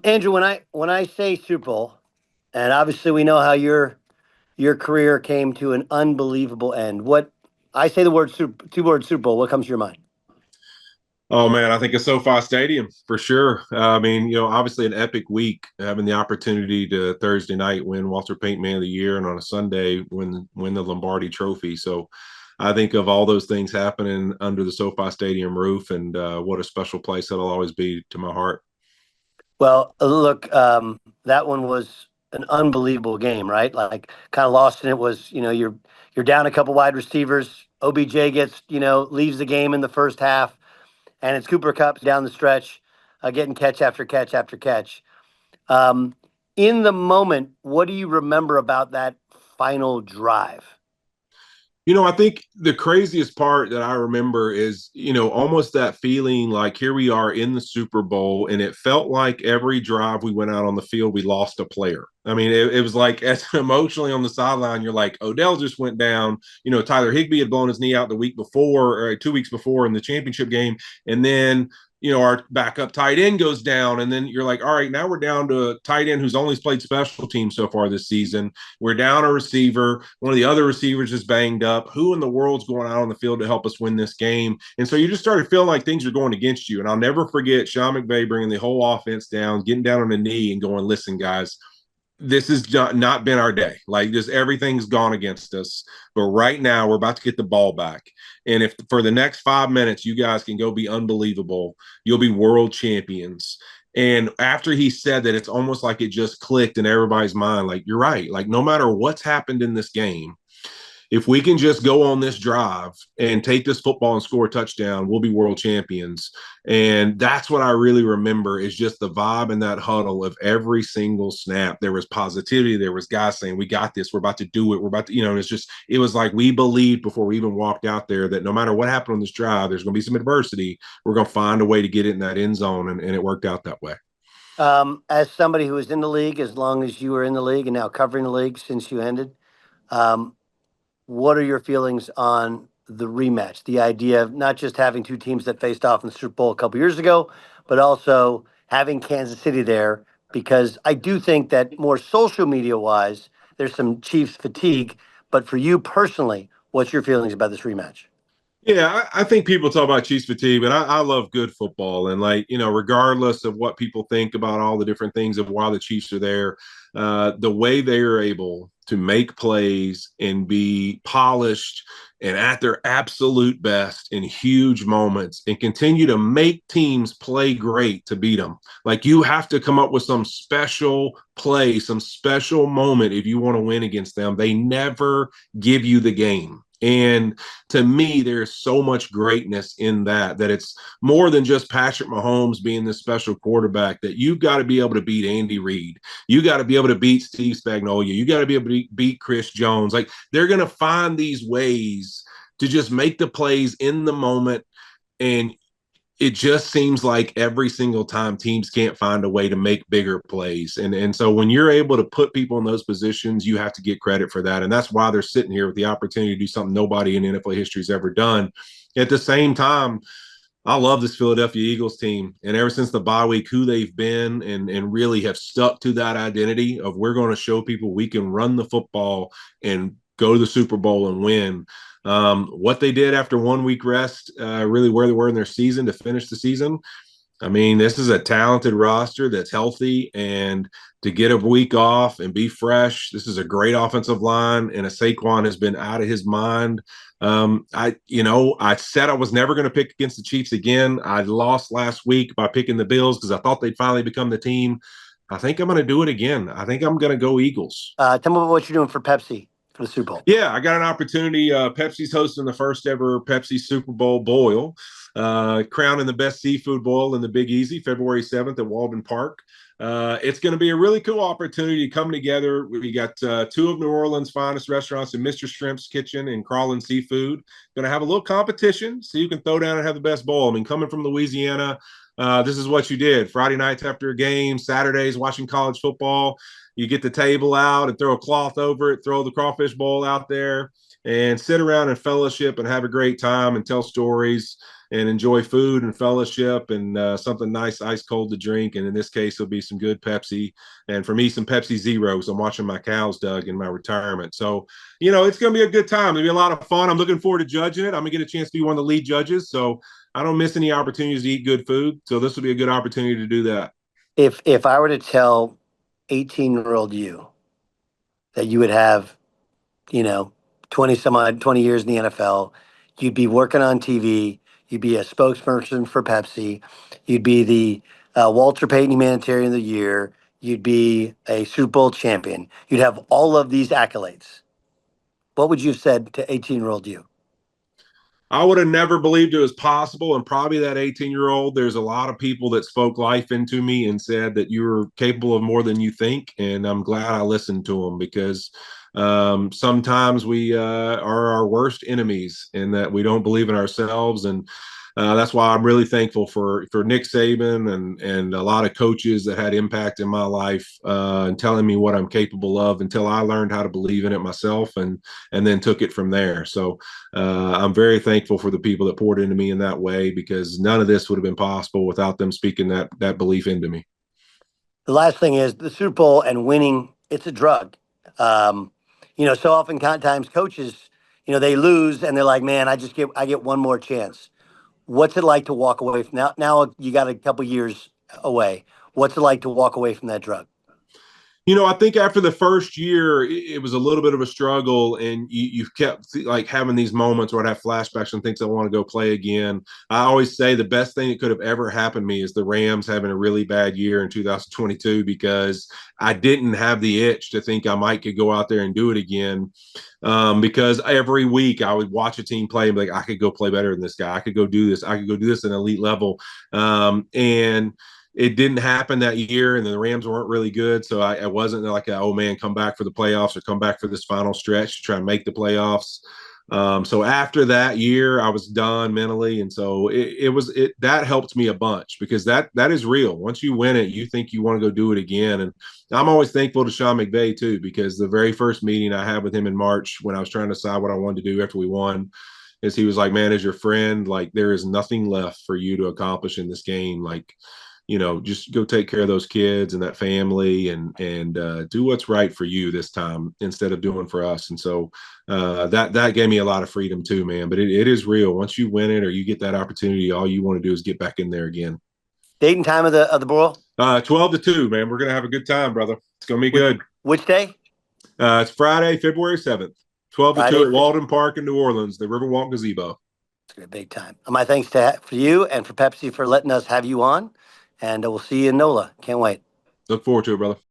Andrew, when I say Super Bowl, and obviously we know how your career came to an unbelievable end. What I say the word super, two word Super Bowl, what comes to your mind? Oh man, I think a SoFi Stadium for sure. I mean, obviously an epic week having the opportunity to Thursday night win Walter Payton Man of the Year, and on a Sunday win the Lombardi Trophy. So I think of all those things happening under the SoFi Stadium roof, and what a special place that'll always be to my heart. Well, look, that one was an unbelievable game, right? Like, kind of lost in it was, you're down a couple wide receivers. OBJ gets, leaves the game in the first half, and it's Cooper Cup down the stretch, getting catch after catch after catch. Um, in the moment, what do you remember about that final drive? I think the craziest part that I remember is, almost that feeling like here we are in the Super Bowl, and it felt like every drive we went out on the field, we lost a player. I mean, it was like as emotionally on the sideline, you're like, Odell just went down. Tyler Higbee had blown his knee out the week before, or 2 weeks before in the championship game. And then our backup tight end goes down, and then you're like, all right, now we're down to a tight end who's only played special teams so far this season. We're down a receiver. One of the other receivers is banged up. Who in the world's going out on the field to help us win this game? And so you just started feeling like things are going against you. And I'll never forget Sean McVay bringing the whole offense down, getting down on a knee and going, listen, guys, this has not been our day. Like, just everything's gone against us. But right now, we're about to get the ball back. And if for the next 5 minutes you guys can go be unbelievable, you'll be world champions. And after he said that, it's almost like it just clicked in everybody's mind. Like, you're right. Like, no matter what's happened in this game, if we can just go on this drive and take this football and score a touchdown, we'll be world champions. And that's what I really remember is just the vibe in that huddle of every single snap. There was positivity. There was guys saying, we got this. We're about to do it. We're about to, it was like we believed before we even walked out there that no matter what happened on this drive, there's going to be some adversity. We're going to find a way to get it in that end zone. And it worked out that way. As somebody who was in the league as long as you were in the league and now covering the league since you ended, um, what are your feelings on the rematch? The idea of not just having two teams that faced off in the Super Bowl a couple years ago, but also having Kansas City there, because I do think that more social media wise, there's some Chiefs fatigue. But for you personally, what's your feelings about this rematch? Yeah, I think people talk about Chiefs fatigue, but I love good football. And, like, regardless of what people think about all the different things of why the Chiefs are there, the way they are able to make plays and be polished and at their absolute best in huge moments and continue to make teams play great to beat them. Like, you have to come up with some special play, some special moment if you want to win against them. They never give you the game. And to me, there's so much greatness in that it's more than just Patrick Mahomes being this special quarterback, that you've got to be able to beat Andy Reid. You got to be able to beat Steve Spagnuolo. You got to be able to beat Chris Jones. Like, they're going to find these ways to just make the plays in the moment. And it just seems like every single time teams can't find a way to make bigger plays. And so when you're able to put people in those positions, you have to get credit for that. And that's why they're sitting here with the opportunity to do something nobody in NFL history has ever done. At the same time, I love this Philadelphia Eagles team. And ever since the bye week, who they've been and really have stuck to that identity of we're going to show people we can run the football and go to the Super Bowl and win. What they did after 1 week rest, really where they were in their season to finish the season. I mean, this is a talented roster that's healthy, and to get a week off and be fresh, this is a great offensive line, and a Saquon has been out of his mind. I said I was never going to pick against the Chiefs again. I lost last week by picking the Bills because I thought they'd finally become the team. I think I'm going to do it again. I think I'm going to go Eagles. Tell me what you're doing for Pepsi for the Super Bowl. Yeah, I got an opportunity. Pepsi's hosting the first ever Pepsi Super Bowl boil, crowning the best seafood boil in the Big Easy, February 7th at Walden Park. It's going to be a really cool opportunity to come together. We got two of New Orleans' finest restaurants in Mr. Shrimp's Kitchen and Crawlin Seafood. Going to have a little competition so you can throw down and have the best bowl. I mean, coming from Louisiana, this is what you did. Friday nights after a game, Saturdays watching college football. You get the table out and throw a cloth over it, throw the crawfish bowl out there, and sit around and fellowship and have a great time and tell stories. and enjoy food and fellowship and something nice, ice cold to drink. And in this case, it'll be some good Pepsi. And for me, some Pepsi Zeros. I'm watching my cows, Doug, in my retirement. So, it's going to be a good time. It'll be a lot of fun. I'm looking forward to judging it. I'm going to get a chance to be one of the lead judges. So I don't miss any opportunities to eat good food. So this will be a good opportunity to do that. If I were to tell 18-year-old you that you would have, you know, 20 some odd, 20 years in the NFL, you'd be working on TV, you'd be a spokesperson for Pepsi, you'd be the Walter Payton Humanitarian of the Year, you'd be a Super Bowl champion, you'd have all of these accolades. What would you have said to 18-year-old you? I would have never believed it was possible. And probably that 18-year-old, there's a lot of people that spoke life into me and said that you're capable of more than you think. And I'm glad I listened to them because sometimes we are our worst enemies in that we don't believe in ourselves. And that's why I'm really thankful for Nick Saban and a lot of coaches that had impact in my life and telling me what I'm capable of until I learned how to believe in it myself and then took it from there. So I'm very thankful for the people that poured into me in that way because none of this would have been possible without them speaking that belief into me. The last thing is the Super Bowl and winning, it's a drug. Um, so often times coaches, they lose and they're like, man, I get one more chance. What's it like to walk away from now? Now you got a couple years away. What's it like to walk away from that drug? I think after the first year, it was a little bit of a struggle, and you've kept like having these moments where I have flashbacks and things I want to go play again. I always say the best thing that could have ever happened to me is the Rams having a really bad year in 2022 because I didn't have the itch to think I might could go out there and do it again. Because every week I would watch a team play and be like, I could go play better than this guy. I could go do this. I could go do this at an elite level. And it didn't happen that year, and the Rams weren't really good. So I wasn't like, oh man, come back for the playoffs or come back for this final stretch to try and make the playoffs. So after that year, I was done mentally, and so it that helped me a bunch because that is real. Once you win it, you think you want to go do it again. And I'm always thankful to Sean McVay too because the very first meeting I had with him in March when I was trying to decide what I wanted to do after we won is he was like, man, as your friend, like there is nothing left for you to accomplish in this game. Like, just go take care of those kids and that family and do what's right for you this time instead of doing for us. And so that gave me a lot of freedom too, man. But it is real. Once you win it or you get that opportunity, all you want to do is get back in there again. Date and time of the Bowl? 12-2, man. We're gonna have a good time, brother. It's gonna be good. Which day? It's Friday, February 7th. 12-2 Friday. at Walden Park in New Orleans, the Riverwalk Gazebo. It's a big time. My thanks for you and for Pepsi for letting us have you on, and we'll see you in NOLA. Can't wait. Look forward to it, brother.